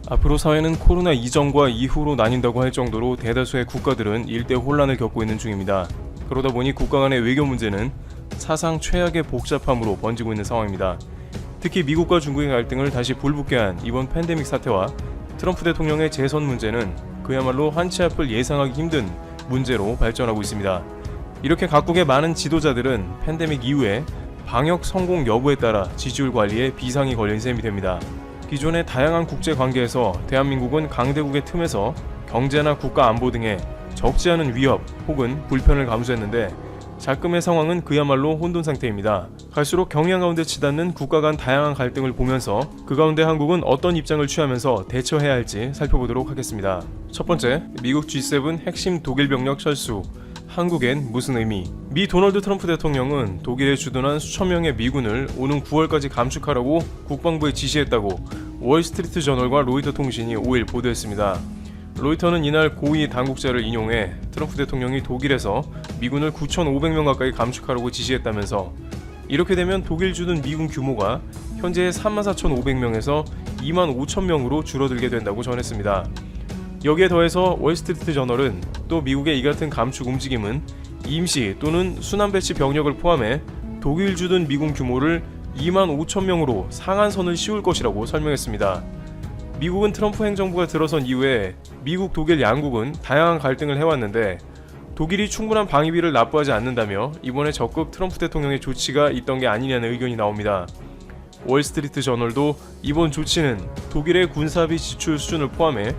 앞으로 사회는 코로나 이전과 이후로 나뉜다고 할 정도로 대다수의 국가들은 일대 혼란을 겪고 있는 중입니다. 그러다 보니 국가 간의 외교 문제는 사상 최악의 복잡함으로 번지고 있는 상황입니다. 특히 미국과 중국의 갈등을 다시 불붙게 한 이번 팬데믹 사태와 트럼프 대통령의 재선 문제는 그야말로 한치 앞을 예상하기 힘든 문제로 발전하고 있습니다. 이렇게 각국의 많은 지도자들은 팬데믹 이후에 방역 성공 여부에 따라 지지율 관리에 비상이 걸린 셈이 됩니다. 기존의 다양한 국제 관계에서 대한민국은 강대국의 틈에서 경제나 국가 안보 등의 적지 않은 위협 혹은 불편을 감수했는데 작금의 상황은 그야말로 혼돈 상태입니다. 갈수록 경향 가운데 치닫는 국가 간 다양한 갈등을 보면서 그 가운데 한국은 어떤 입장을 취하면서 대처해야 할지 살펴보도록 하겠습니다. 첫 번째, 미국 G7 핵심 독일 병력 철수, 한국엔 무슨 의미? 미 도널드 트럼프 대통령은 독일에 주둔한 수천 명의 미군을 오는 9월까지 감축하라고 국방부에 지시했다고 월스트리트 저널과 로이터 통신이 5일 보도했습니다. 로이터는 이날 고위 당국자를 인용해 트럼프 대통령이 독일에서 미군을 9,500명 가까이 감축하라고 지시했다면서 이렇게 되면 독일 주둔 미군 규모가 현재의 34,500명에서 25,000명으로 줄어들게 된다고 전했습니다. 여기에 더해서 월스트리트 저널은 또 미국의 이 같은 감축 움직임은 임시 또는 순환 배치 병력을 포함해 독일 주둔 미군 규모를 25,000명으로 상한선을 씌울 것이라고 설명했습니다. 미국은 트럼프 행정부가 들어선 이후에 미국, 독일 양국은 다양한 갈등을 해왔는데 독일이 충분한 방위비를 납부하지 않는다며 이번에 적극 트럼프 대통령의 조치가 있던 게 아니냐는 의견이 나옵니다. 월스트리트 저널도 이번 조치는 독일의 군사비 지출 수준을 포함해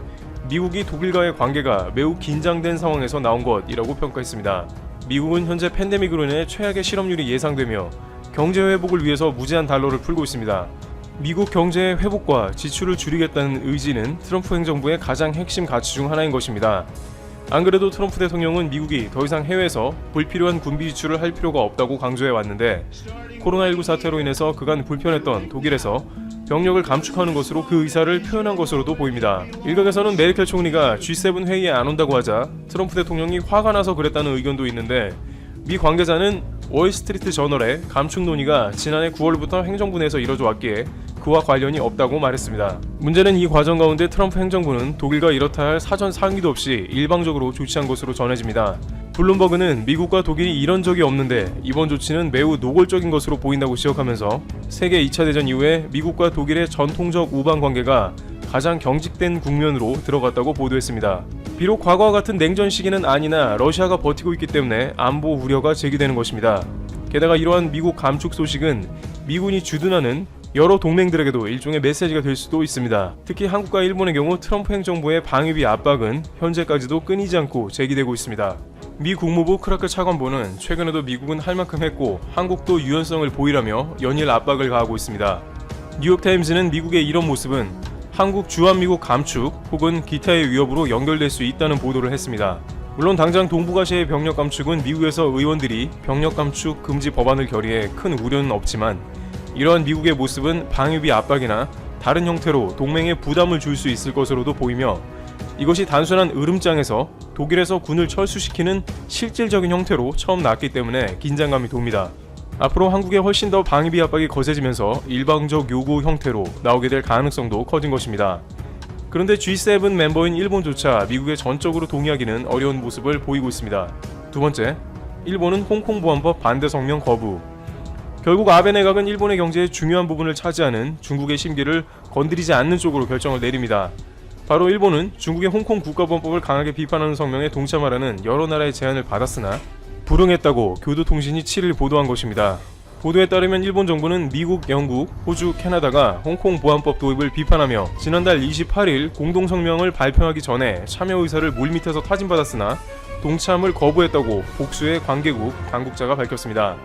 미국이 독일과의 관계가 매우 긴장된 상황에서 나온 것이라고 평가했습니다. 미국은 현재 팬데믹으로 인해 최악의 실업률이 예상되며 경제 회복을 위해서 무제한 달러를 풀고 있습니다. 미국 경제의 회복과 지출을 줄이겠다는 의지는 트럼프 행정부의 가장 핵심 가치 중 하나인 것입니다. 안 그래도 트럼프 대통령은 미국이 더 이상 해외에서 불필요한 군비 지출을 할 필요가 없다고 강조해 왔는데 코로나19 사태로 인해서 그간 불편했던 독일에서 병력을 감축하는 것으로 그 의사를 표현한 것으로도 보입니다. 일각에서는 메르켈 총리가 G7 회의에 안 온다고 하자 트럼프 대통령이 화가 나서 그랬다는 의견도 있는데 미 관계자는 월스트리트 저널의 감축 논의가 지난해 9월부터 행정부 내에서 이뤄져 왔기에 그와 관련이 없다고 말했습니다. 문제는 이 과정 가운데 트럼프 행정부는 독일과 이렇다 할 사전 상의도 없이 일방적으로 조치한 것으로 전해집니다. 블룸버그는 미국과 독일이 이런 적이 없는데 이번 조치는 매우 노골적인 것으로 보인다고 지적하면서 세계 2차 대전 이후에 미국과 독일의 전통적 우방 관계가 가장 경직된 국면으로 들어갔다고 보도했습니다. 비록 과거와 같은 냉전 시기는 아니나 러시아가 버티고 있기 때문에 안보 우려가 제기되는 것입니다. 게다가 이러한 미국 감축 소식은 미군이 주둔하는 여러 동맹들에게도 일종의 메시지가 될 수도 있습니다. 특히 한국과 일본의 경우 트럼프 행정부의 방위비 압박은 현재까지도 끊이지 않고 제기되고 있습니다. 미 국무부 크라크 차관보는 최근에도 미국은 할 만큼 했고 한국도 유연성을 보이라며 연일 압박을 가하고 있습니다. 뉴욕타임즈는 미국의 이런 모습은 한국 주한미국 감축 혹은 기타의 위협으로 연결될 수 있다는 보도를 했습니다. 물론 당장 동북아시아의 병력 감축은 미국에서 의원들이 병력 감축 금지 법안을 결의해 큰 우려는 없지만 이러한 미국의 모습은 방위비 압박이나 다른 형태로 동맹에 부담을 줄 수 있을 것으로도 보이며 이것이 단순한 으름장에서 독일에서 군을 철수시키는 실질적인 형태로 처음 나왔기 때문에 긴장감이 돕니다. 앞으로 한국에 훨씬 더 방위비 압박이 거세지면서 일방적 요구 형태로 나오게 될 가능성도 커진 것입니다. 그런데 G7 멤버인 일본조차 미국에 전적으로 동의하기는 어려운 모습을 보이고 있습니다. 두 번째, 일본은 홍콩 보안법 반대 성명 거부. 결국 아베 내각은 일본의 경제의 중요한 부분을 차지하는 중국의 심기를 건드리지 않는 쪽으로 결정을 내립니다. 바로 일본은 중국의 홍콩 국가보안법을 강하게 비판하는 성명에 동참하라는 여러 나라의 제안을 받았으나 불응했다고 교도통신이 7일 보도한 것입니다. 보도에 따르면 일본 정부는 미국, 영국, 호주, 캐나다가 홍콩 보안법 도입을 비판하며 지난달 28일 공동성명을 발표하기 전에 참여 의사를 물밑에서 타진받았으나 동참을 거부했다고 복수의 관계국 당국자가 밝혔습니다.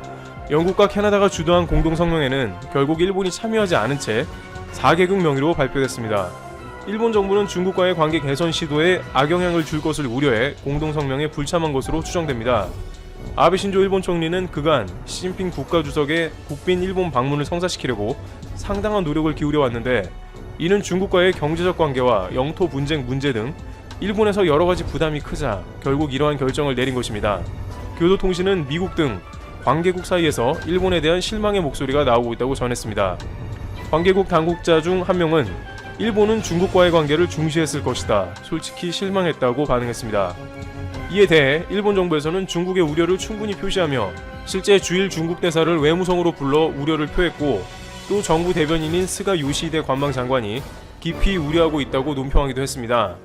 영국과 캐나다가 주도한 공동성명에는 결국 일본이 참여하지 않은 채 4개국 명의로 발표됐습니다. 일본 정부는 중국과의 관계 개선 시도에 악영향을 줄 것을 우려해 공동성명에 불참한 것으로 추정됩니다. 아베 신조 일본 총리는 그간 시진핑 국가주석의 국빈 일본 방문을 성사시키려고 상당한 노력을 기울여 왔는데 이는 중국과의 경제적 관계와 영토 분쟁 문제 등 일본에서 여러가지 부담이 크자 결국 이러한 결정을 내린 것입니다. 교도통신은 미국 등 관계국 사이에서 일본에 대한 실망의 목소리가 나오고 있다고 전했습니다. 관계국 당국자 중 한 명은 일본은 중국과의 관계를 중시했을 것이다. 솔직히 실망했다고 반응했습니다. 이에 대해 일본 정부에서는 중국의 우려를 충분히 표시하며 실제 주일 중국 대사를 외무성으로 불러 우려를 표했고, 또 정부 대변인인 스가 요시히데 관방장관이 깊이 우려하고 있다고 논평하기도 했습니다.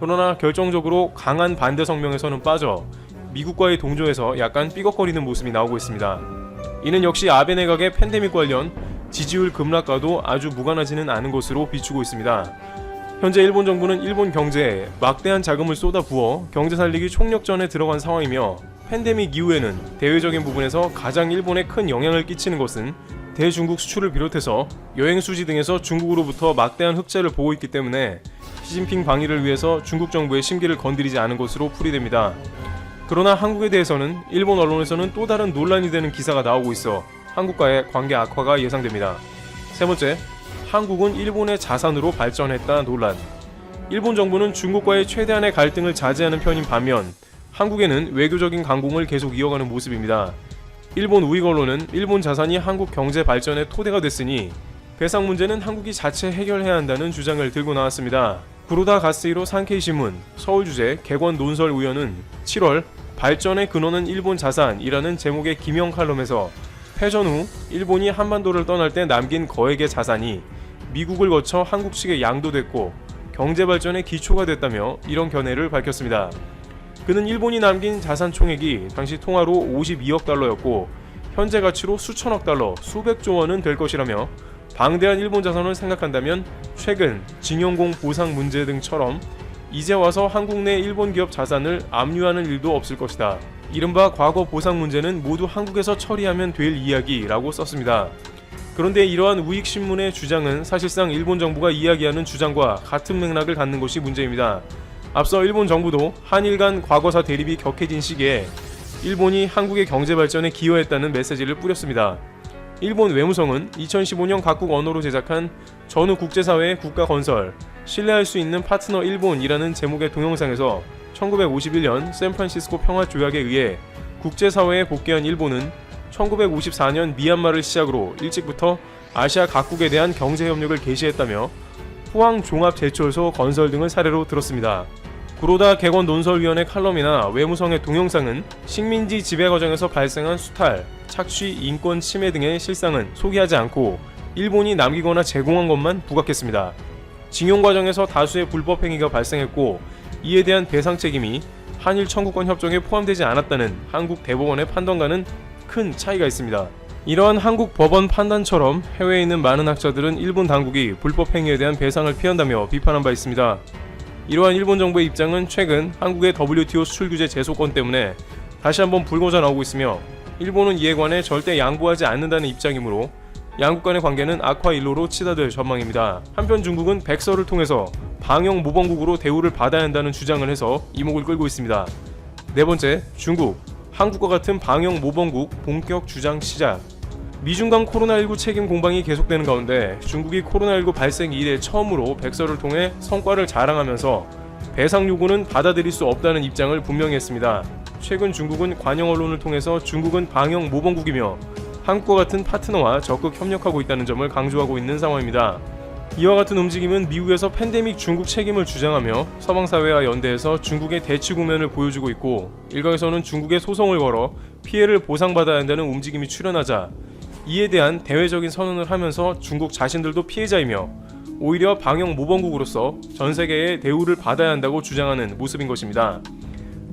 그러나 결정적으로 강한 반대 성명에서는 빠져 미국과의 동조에서 약간 삐걱거리는 모습이 나오고 있습니다. 이는 역시 아베 내각의 팬데믹 관련 지지율 급락과도 아주 무관하지는 않은 것으로 비추고 있습니다. 현재 일본 정부는 일본 경제에 막대한 자금을 쏟아부어 경제 살리기 총력전에 들어간 상황이며, 팬데믹 이후에는 대외적인 부분에서 가장 일본에 큰 영향을 끼치는 것은 대중국 수출을 비롯해서 여행 수지 등에서 중국으로부터 막대한 흑자를 보고 있기 때문에 시진핑 방위를 위해서 중국 정부의 심기를 건드리지 않은 것으로 풀이됩니다. 그러나 한국에 대해서는 일본 언론에서는 또 다른 논란이 되는 기사가 나오고 있어 한국과의 관계 악화가 예상됩니다. 세 번째, 한국은 일본의 자산으로 발전했다 논란. 일본 정부는 중국과의 최대한의 갈등을 자제하는 편인 반면 한국에는 외교적인 강공을 계속 이어가는 모습입니다. 일본 우익 언론은 일본 자산이 한국 경제 발전의 토대가 됐으니 배상 문제는 한국이 자체 해결해야 한다는 주장을 들고 나왔습니다. 구로다 가스히로 산케이 신문 서울 주재 객원 논설 우연은 7월 발전의 근원은 일본 자산이라는 제목의 기명 칼럼에서 패전 후 일본이 한반도를 떠날 때 남긴 거액의 자산이 미국을 거쳐 한국 측에 양도됐고 경제 발전의 기초가 됐다며 이런 견해를 밝혔습니다. 그는 일본이 남긴 자산 총액이 당시 통화로 52억 달러였고 현재 가치로 수천억 달러, 수백조 원은 될 것이라며 방대한 일본 자산을 생각한다면 최근 징용공 보상 문제 등처럼 이제 와서 한국 내 일본 기업 자산을 압류하는 일도 없을 것이다. 이른바 과거 보상 문제는 모두 한국에서 처리하면 될 이야기라고 썼습니다. 그런데 이러한 우익신문의 주장은 사실상 일본 정부가 이야기하는 주장과 같은 맥락을 갖는 것이 문제입니다. 앞서 일본 정부도 한일 간 과거사 대립이 격해진 시기에 일본이 한국의 경제 발전에 기여했다는 메시지를 뿌렸습니다. 일본 외무성은 2015년 각국 언어로 제작한 전후 국제사회의 국가 건설, 신뢰할 수 있는 파트너 일본이라는 제목의 동영상에서 1951년 샌프란시스코 평화조약에 의해 국제사회에 복귀한 일본은 1954년 미얀마를 시작으로 일찍부터 아시아 각국에 대한 경제협력을 개시했다며 포항종합제철소 건설 등을 사례로 들었습니다. 구로다 객원 논설위원회 칼럼이나 외무성의 동영상은 식민지 지배 과정에서 발생한 수탈, 착취, 인권 침해 등의 실상은 소개하지 않고 일본이 남기거나 제공한 것만 부각했습니다. 징용 과정에서 다수의 불법 행위가 발생했고 이에 대한 배상 책임이 한일 청구권 협정에 포함되지 않았다는 한국 대법원의 판단과는 큰 차이가 있습니다. 이러한 한국 법원 판단처럼 해외에 있는 많은 학자들은 일본 당국이 불법 행위에 대한 배상을 피한다며 비판한 바 있습니다. 이러한 일본 정부의 입장은 최근 한국의 WTO 수출 규제 제소권 때문에 다시 한번 불거져 나오고 있으며 일본은 이에 관해 절대 양보하지 않는다는 입장이므로 양국 간의 관계는 악화 일로로 치닫을 전망입니다. 한편 중국은 백서를 통해서 방역 모범국으로 대우를 받아야 한다는 주장을 해서 이목을 끌고 있습니다. 네 번째, 중국, 한국과 같은 방역 모범국 본격 주장 시작. 미중 간 코로나19 책임 공방이 계속되는 가운데 중국이 코로나19 발생 이래 처음으로 백서를 통해 성과를 자랑하면서 배상 요구는 받아들일 수 없다는 입장을 분명히 했습니다. 최근 중국은 관영 언론을 통해서 중국은 방역 모범국이며 한국과 같은 파트너와 적극 협력하고 있다는 점을 강조하고 있는 상황입니다. 이와 같은 움직임은 미국에서 팬데믹 중국 책임을 주장하며 서방사회와 연대해서 중국의 대치 국면을 보여주고 있고, 일각에서는 중국에 소송을 걸어 피해를 보상받아야 한다는 움직임이 출현하자 이에 대한 대외적인 선언을 하면서 중국 자신들도 피해자이며 오히려 방역 모범국으로서 전 세계의 대우를 받아야 한다고 주장하는 모습인 것입니다.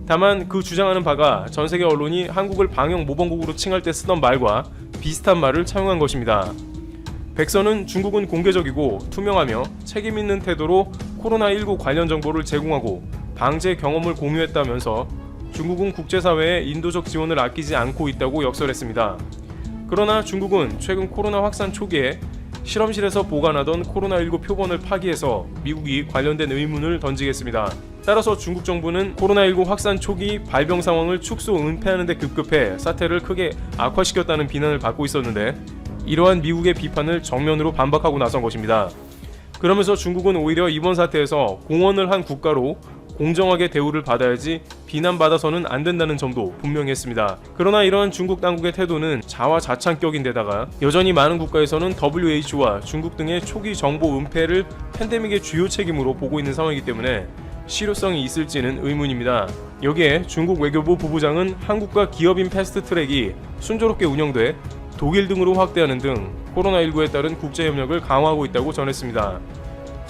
다만 그 주장하는 바가 전 세계 언론이 한국을 방역 모범국으로 칭할 때 쓰던 말과 비슷한 말을 차용한 것입니다. 백서는 중국은 공개적이고 투명하며 책임 있는 태도로 코로나19 관련 정보를 제공하고 방제 경험을 공유했다면서 중국은 국제사회에 인도적 지원을 아끼지 않고 있다고 역설했습니다. 그러나 중국은 최근 코로나 확산 초기에 실험실에서 보관하던 코로나19 표본을 파기해서 미국이 관련된 의문을 던지겠습니다. 따라서 중국 정부는 코로나19 확산 초기 발병 상황을 축소 은폐하는 데 급급해 사태를 크게 악화시켰다는 비난을 받고 있었는데 이러한 미국의 비판을 정면으로 반박하고 나선 것입니다. 그러면서 중국은 오히려 이번 사태에서 공헌을 한 국가로 공정하게 대우를 받아야지 비난받아서는 안 된다는 점도 분명히 했습니다. 그러나 이런 중국 당국의 태도는 자화자찬격인데다가 여전히 많은 국가에서는 WHO와 중국 등의 초기 정보 은폐를 팬데믹의 주요 책임으로 보고 있는 상황이기 때문에 실효성이 있을지는 의문입니다. 여기에 중국 외교부 부부장은 한국과 기업인 패스트트랙이 순조롭게 운영돼 독일 등으로 확대하는 등 코로나19에 따른 국제협력을 강화하고 있다고 전했습니다.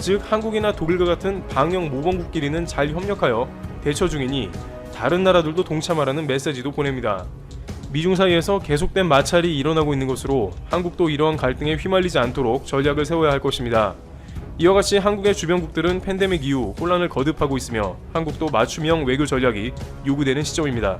즉 한국이나 독일과 같은 방역 모범국끼리는 잘 협력하여 대처 중이니 다른 나라들도 동참하라는 메시지도 보냅니다. 미중 사이에서 계속된 마찰이 일어나고 있는 것으로 한국도 이러한 갈등에 휘말리지 않도록 전략을 세워야 할 것입니다. 이와 같이 한국의 주변국들은 팬데믹 이후 혼란을 거듭하고 있으며 한국도 맞춤형 외교 전략이 요구되는 시점입니다.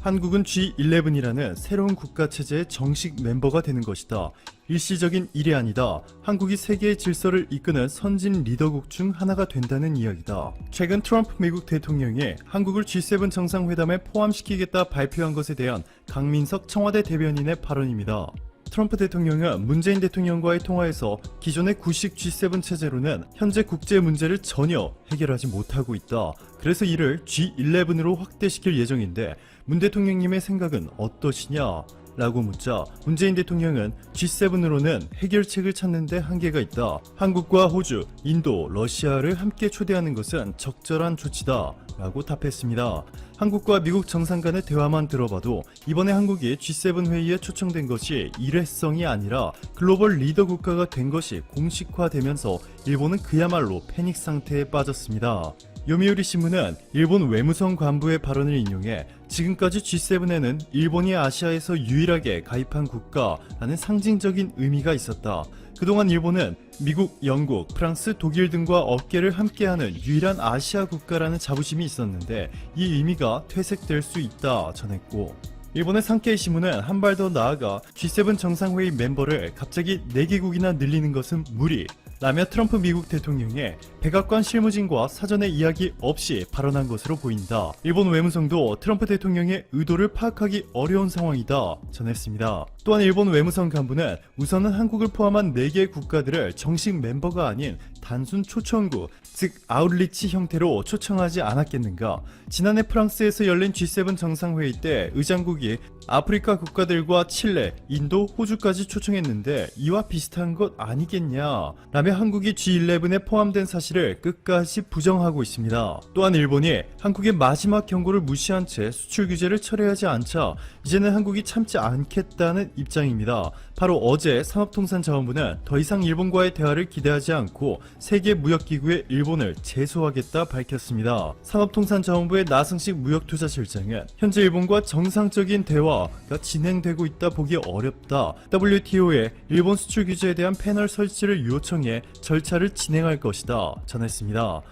한국은 G11이라는 새로운 국가체제의 정식 멤버가 되는 것이다. 일시적인 일이 아니다. 한국이 세계의 질서를 이끄는 선진 리더국 중 하나가 된다는 이야기다. 최근 트럼프 미국 대통령이 한국을 G7 정상회담에 포함시키겠다 발표한 것에 대한 강민석 청와대 대변인의 발언입니다. 트럼프 대통령은 문재인 대통령과의 통화에서 기존의 구식 G7 체제로는 현재 국제 문제를 전혀 해결하지 못하고 있다. 그래서 이를 G11으로 확대시킬 예정인데 문 대통령님의 생각은 어떠시냐? 라고 묻자 문재인 대통령은 G7으로는 해결책을 찾는 데 한계가 있다. 한국과 호주, 인도, 러시아를 함께 초대하는 것은 적절한 조치다. 라고 답했습니다. 한국과 미국 정상 간의 대화만 들어봐도 이번에 한국이 G7 회의에 초청된 것이 일회성이 아니라 글로벌 리더 국가가 된 것이 공식화되면서 일본은 그야말로 패닉 상태에 빠졌습니다. 요미우리 신문은 일본 외무성 관부의 발언을 인용해 지금까지 G7에는 일본이 아시아에서 유일하게 가입한 국가라는 상징적인 의미가 있었다. 그동안 일본은 미국, 영국, 프랑스, 독일 등과 어깨를 함께하는 유일한 아시아 국가라는 자부심이 있었는데 이 의미가 퇴색될 수 있다 전했고 일본의 산케이 신문은 한 발 더 나아가 G7 정상회의 멤버를 갑자기 4개국이나 늘리는 것은 무리 라며 트럼프 미국 대통령의 백악관 실무진과 사전에 이야기 없이 발언한 것으로 보인다. 일본 외무성도 트럼프 대통령의 의도를 파악하기 어려운 상황이다 전했습니다. 또한 일본 외무성 간부는 우선은 한국을 포함한 4개 국가들을 정식 멤버가 아닌 단순 초청국, 즉 아웃리치 형태로 초청하지 않았겠는가. 지난해 프랑스에서 열린 G7 정상회의 때 의장국이 아프리카 국가들과 칠레, 인도, 호주까지 초청했는데 이와 비슷한 것 아니겠냐 라며 한국이 G11에 포함된 사실을 끝까지 부정하고 있습니다. 또한 일본이 한국의 마지막 경고를 무시한 채 수출 규제를 철회하지 않자 이제는 한국이 참지 않겠다는 입장입니다. 바로 어제 산업통상자원부는 더 이상 일본과의 대화를 기대하지 않고 세계무역기구에 일본을 제소하겠다 밝혔습니다. 산업통상자원부의 나승식 무역투자실장은 현재 일본과 정상적인 대화가 진행되고 있다 보기 어렵다. WTO에 일본 수출 규제에 대한 패널 설치를 요청해 절차를 진행할 것이다 전했습니다.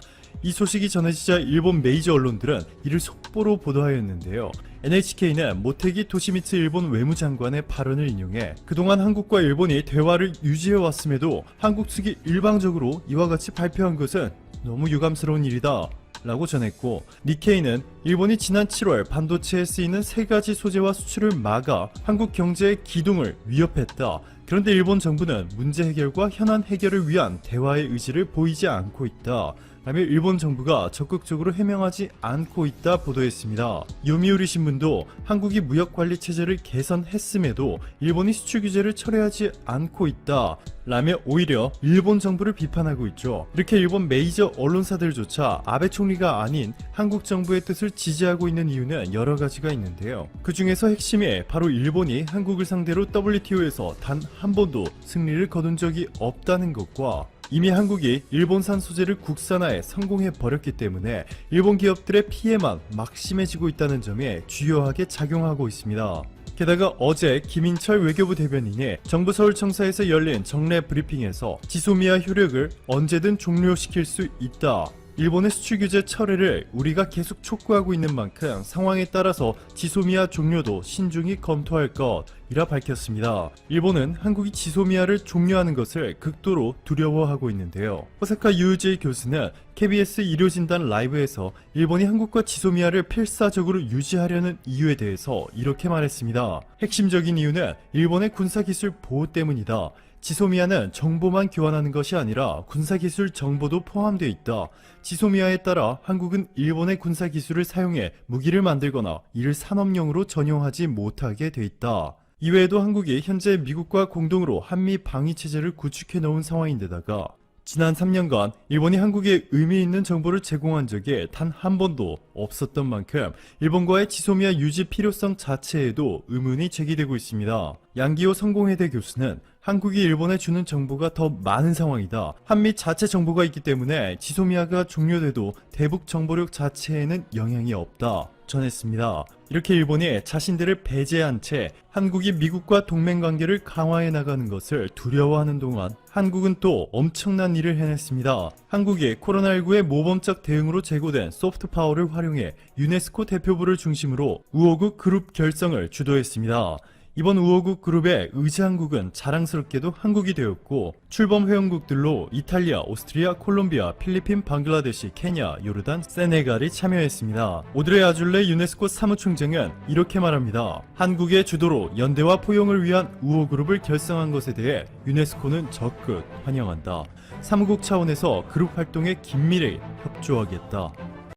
이 소식이 전해지자 일본 메이저 언론들은 이를 속보로 보도하였는데요. NHK는 모테기 토시미츠 일본 외무장관의 발언을 인용해 그동안 한국과 일본이 대화를 유지해왔음에도 한국 측이 일방적으로 이와 같이 발표한 것은 너무 유감스러운 일이다 라고 전했고 니케이는 일본이 지난 7월 반도체에 쓰이는 3가지 소재와 수출을 막아 한국 경제의 기둥을 위협했다. 그런데 일본 정부는 문제 해결과 현안 해결을 위한 대화의 의지를 보이지 않고 있다. 라며 일본 정부가 적극적으로 해명하지 않고 있다 보도했습니다. 요미우리 신문도 한국이 무역관리 체제를 개선했음에도 일본이 수출 규제를 철회하지 않고 있다 라며 오히려 일본 정부를 비판하고 있죠. 이렇게 일본 메이저 언론사들조차 아베 총리가 아닌 한국 정부의 뜻을 지지하고 있는 이유는 여러 가지가 있는데요. 그 중에서 핵심이 바로 일본이 한국을 상대로 WTO에서 단 한 번도 승리를 거둔 적이 없다는 것과 이미 한국이 일본산 소재를 국산화에 성공해 버렸기 때문에 일본 기업들의 피해만 막심해지고 있다는 점에 주요하게 작용하고 있습니다. 게다가 어제 김인철 외교부 대변인이 정부 서울청사에서 열린 정례 브리핑에서 지소미아 효력을 언제든 종료시킬 수 있다. 일본의 수출 규제 철회를 우리가 계속 촉구하고 있는 만큼 상황에 따라서 지소미아 종료도 신중히 검토할 것이라 밝혔습니다. 일본은 한국이 지소미아를 종료하는 것을 극도로 두려워하고 있는데요. 호사카 유우지 교수는 KBS 일요진단 라이브에서 일본이 한국과 지소미아를 필사적으로 유지하려는 이유에 대해서 이렇게 말했습니다. 핵심적인 이유는 일본의 군사기술 보호 때문이다. 지소미아는 정보만 교환하는 것이 아니라 군사기술 정보도 포함되어 있다. 지소미아에 따라 한국은 일본의 군사기술을 사용해 무기를 만들거나 이를 산업용으로 전용하지 못하게 돼 있다. 이외에도 한국이 현재 미국과 공동으로 한미 방위체제를 구축해 놓은 상황인데다가 지난 3년간 일본이 한국에 의미 있는 정보를 제공한 적이 단 한 번도 없었던 만큼 일본과의 지소미아 유지 필요성 자체에도 의문이 제기되고 있습니다. 양기호 성공회대 교수는 한국이 일본에 주는 정보가 더 많은 상황이다. 한미 자체 정보가 있기 때문에 지소미아가 종료돼도 대북 정보력 자체에는 영향이 없다 전했습니다. 이렇게 일본이 자신들을 배제한 채 한국이 미국과 동맹관계를 강화해 나가는 것을 두려워하는 동안 한국은 또 엄청난 일을 해냈습니다. 한국이 코로나19의 모범적 대응으로 제고된 소프트파워를 활용해 유네스코 대표부를 중심으로 우호국 그룹 결성을 주도했습니다. 이번 우호국 그룹의 의장국은 자랑스럽게도 한국이 되었고 출범 회원국들로 이탈리아, 오스트리아, 콜롬비아, 필리핀, 방글라데시, 케냐, 요르단, 세네갈이 참여했습니다. 오드레 아줄레 유네스코 사무총장은 이렇게 말합니다. 한국의 주도로 연대와 포용을 위한 우호그룹을 결성한 것에 대해 유네스코는 적극 환영한다. 사무국 차원에서 그룹 활동에 긴밀히 협조하겠다.